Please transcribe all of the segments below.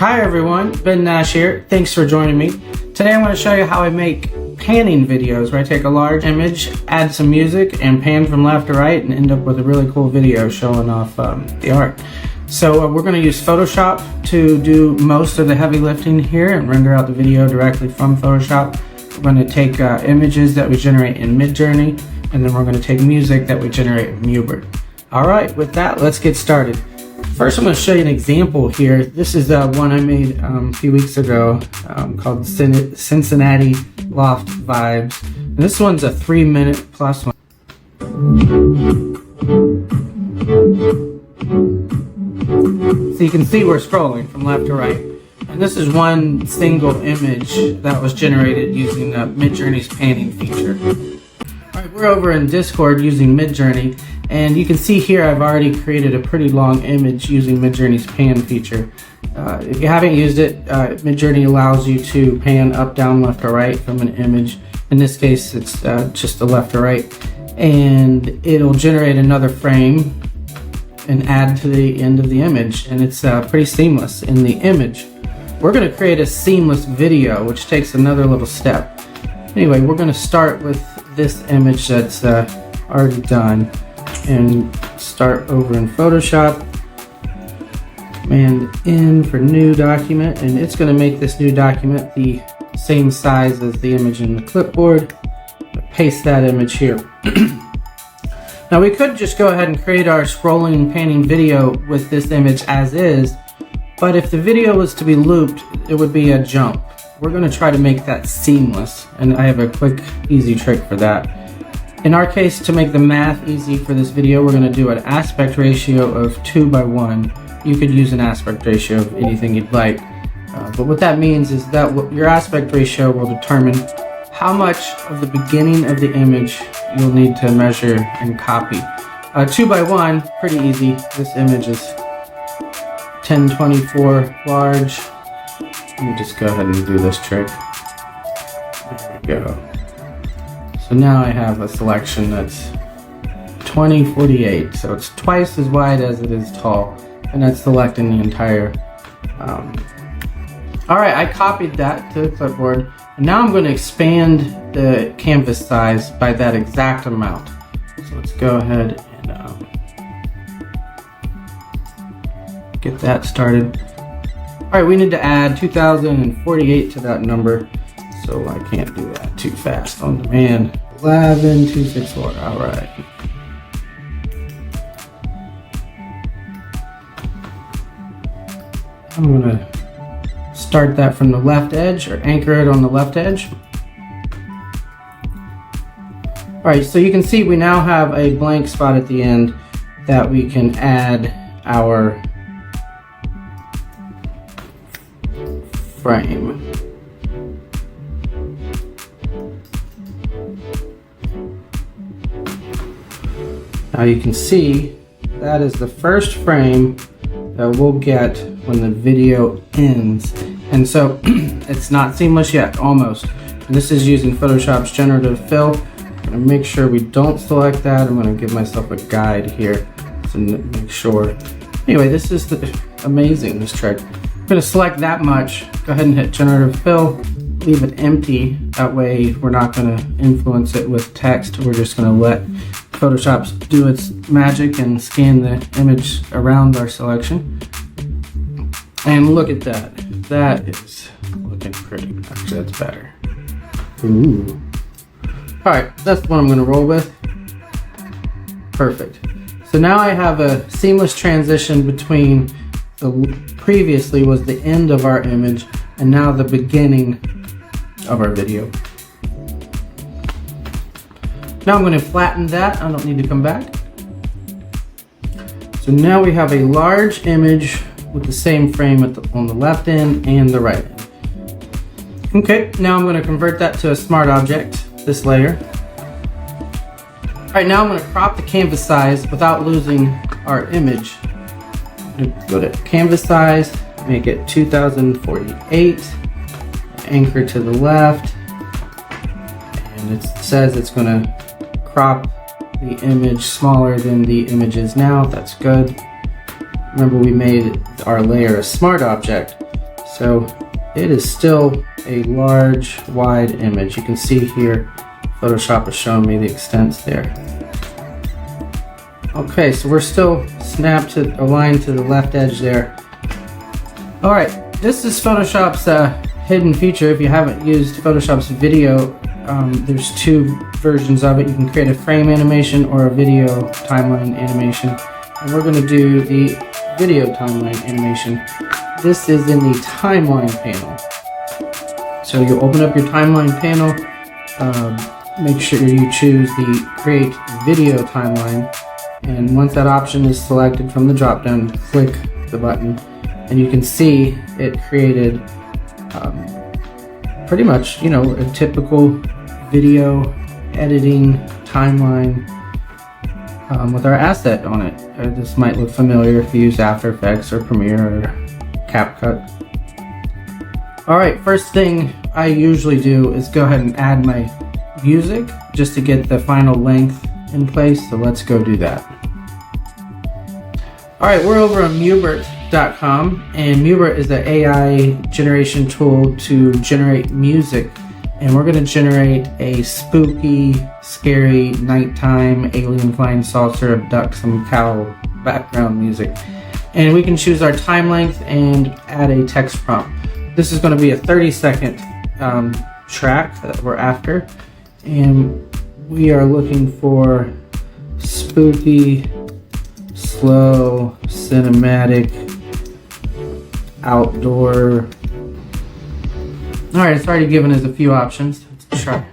Hi everyone, Ben Nash here. Thanks for joining me. Today I'm going to show you how I make panning videos where I take a large image, add some music, and pan from left to right and end up with a really cool video showing off the art. So we're going to use Photoshop to do most of the heavy lifting here and render out the video directly from Photoshop. We're going to take images that we generate in Midjourney, and then we're going to take music that we generate in Mubert. Alright, with that, let's get started. First, I'm going to show you an example here. This is one I made a few weeks ago called Cincinnati Loft Vibes. And this one's a 3-minute plus one. So you can see we're scrolling from left to right. And this is one single image that was generated using Midjourney's panning feature. Alright, we're over in Discord using Midjourney. And you can see here I've already created a pretty long image using Midjourney's pan feature. If you haven't used it, Midjourney allows you to pan up, down, left, or right from an image. In this case, it's just the left or right. And it'll generate another frame and add to the end of the image. And it's pretty seamless in the image. We're going to create a seamless video, which takes another little step. Anyway, we're going to start with this image that's already done. And start over in Photoshop, Command N for new document, and it's going to make this new document the same size as the image in the clipboard. Paste that image here. Now we could just go ahead and create our scrolling and panning video with this image as is, but if the video was to be looped, it would be a jump. We're going to try to make that seamless, and I have a quick, easy trick for that. In our case, to make the math easy for this video, we're going to do an aspect ratio of 2:1. You could use an aspect ratio of anything you'd like. But what that means is that your aspect ratio will determine how much of the beginning of the image you'll need to measure and copy. 2:1, pretty easy. This image is 1024 large. Let me just go ahead and do this trick. There we go. So now I have a selection that's 2048, so it's twice as wide as it is tall, and that's selecting the entire. Alright, I copied that to the clipboard, and now I'm going to expand the canvas size by that exact amount. So let's go ahead and get that started. Alright, we need to add 2048 to that number. So I can't do that too fast on demand. 11264. All right. I'm gonna start that from the left edge, or anchor it on the left edge. All right. So you can see we now have a blank spot at the end that we can add our frame. Now you can see that is the first frame that we'll get when the video ends. And so it's not seamless yet, almost. And this is using Photoshop's generative fill. I'm gonna make sure we don't select that. I'm gonna give myself a guide here to make sure. Anyway, this is amazing, this trick. I'm gonna select that much. Go ahead and hit generative fill. Leave it empty. That way we're not gonna influence it with text. We're just gonna let Photoshop do its magic and scan the image around our selection. And look at that. That is looking pretty. Actually, that's better. Ooh. Alright, that's what I'm going to roll with. Perfect. So now I have a seamless transition between the previously was the end of our image and now the beginning of our video. Now I'm going to flatten that. I don't need to come back. So now we have a large image with the same frame on the left end and the right end. Okay, now I'm going to convert that to a smart object, this layer. Alright, now I'm going to crop the canvas size without losing our image. I'm going to go to canvas size, make it 2048, anchor to the left, and it says it's going to crop the image smaller than the image is now. That's good. Remember, we made our layer a smart object, So it is still a large, wide image. You can see here, Photoshop is showing me the extents there. Okay, so we're still aligned to the left edge there. All right, this is Photoshop's hidden feature. If you haven't used Photoshop's video, there's two versions of it. You can create a frame animation or a video timeline animation. And we're gonna do the video timeline animation. This is in the timeline panel. So you open up your timeline panel, make sure you choose the create video timeline. And once that option is selected from the drop down, click the button and you can see it created pretty much, you know, a typical video editing timeline with our asset on it. This might look familiar if you use After Effects or Premiere or CapCut. All right, first thing I usually do is go ahead and add my music just to get the final length in place, so let's go do that. All right, we're over on Mubert.com, and Mubert is an AI generation tool to generate music, and we're gonna generate a spooky, scary, nighttime, alien flying saucer, duck, some cow background music. And we can choose our time length and add a text prompt. This is gonna be a 30-second track that we're after, and we are looking for spooky, slow, cinematic, outdoor. All right, it's already given us a few options. Let's try.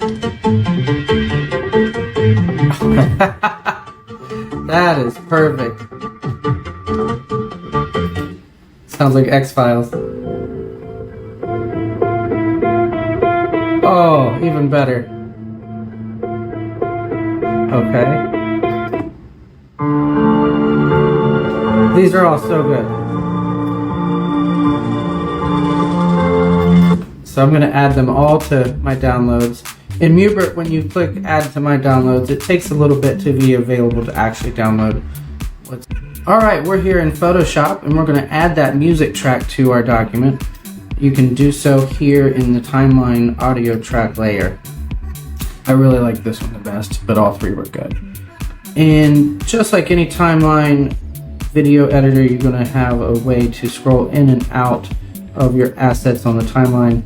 That is perfect. Sounds like X-Files. Oh, even better. Okay. These are all so good. So I'm going to add them all to my downloads. In Mubert, when you click add to my downloads, it takes a little bit to be available to actually download. Alright, we're here in Photoshop and we're going to add that music track to our document. You can do so here in the timeline audio track layer. I really like this one the best, but all three were good. And just like any timeline video editor, you're going to have a way to scroll in and out of your assets on the timeline.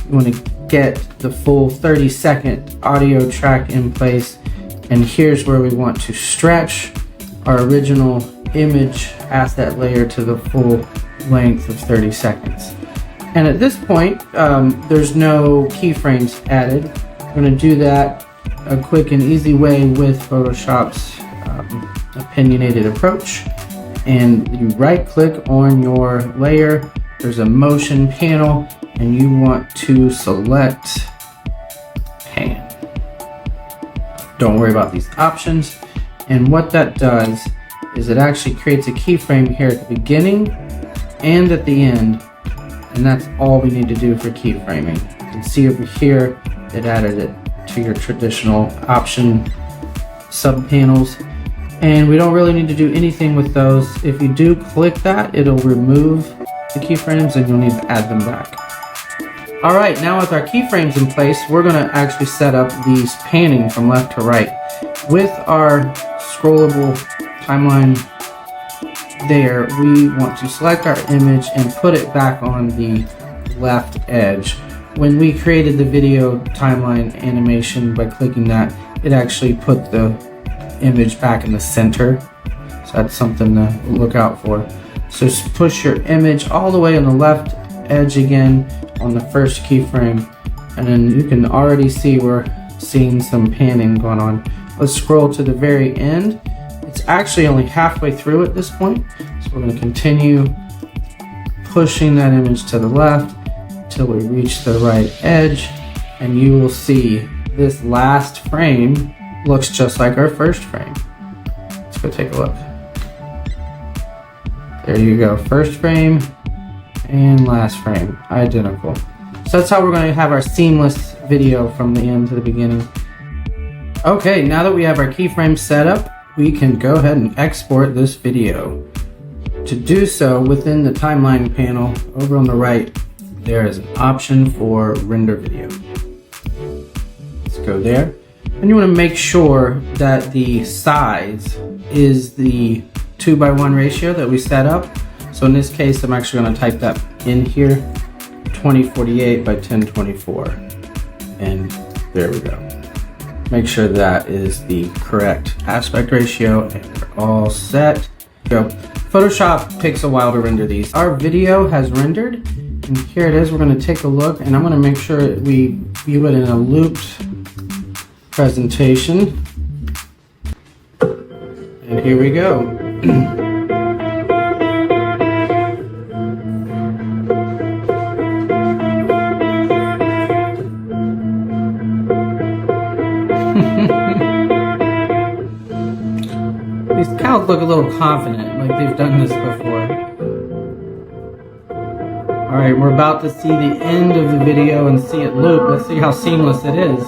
You want to get the full 30-second audio track in place, and here's where we want to stretch our original image asset layer to the full length of 30 seconds. And at this point, there's no keyframes added. We're going to do that a quick and easy way with Photoshop's opinionated approach. And you right click on your layer, there's a motion panel, and you want to select pan. Don't worry about these options. And what that does is it actually creates a keyframe here at the beginning and at the end, and that's all we need to do for keyframing. You can see over here it added it to your traditional option subpanels, and we don't really need to do anything with those. If you do click that, it'll remove the keyframes and you'll need to add them back. All right, now with our keyframes in place, we're gonna actually set up these panning from left to right. With our scrollable timeline there, we want to select our image and put it back on the left edge. When we created the video timeline animation by clicking that, it actually put the image back in the center. So that's something to look out for. So just push your image all the way on the left edge again on the first keyframe, and then you can already see we're seeing some panning going on. Let's scroll to the very end. It's actually only halfway through at this point, so we're going to continue pushing that image to the left until we reach the right edge, and you will see this last frame looks just like our first frame. Let's go take a look. There you go, first frame and last frame, identical. So that's how we're going to have our seamless video from the end to the beginning. Okay, now that we have our keyframes set up, we can go ahead and export this video. To do so, within the timeline panel over on the right, there is an option for render video. Let's go there. And you want to make sure that the size is the 2:1 ratio that we set up. So in this case, I'm actually going to type that in here, 2048 by 1024. And there we go. Make sure that is the correct aspect ratio, and we're all set. Go. Photoshop takes a while to render these. Our video has rendered, and here it is. We're going to take a look, and I'm going to make sure we view it in a looped presentation. And here we go. These cows look a little confident, like they've done this before. Alright, we're about to see the end of the video and see it loop. Let's see how seamless it is.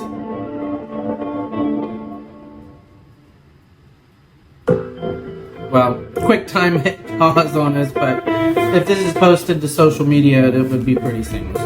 Well, quick time hit pause on this, but if this is posted to social media, it would be pretty seamless.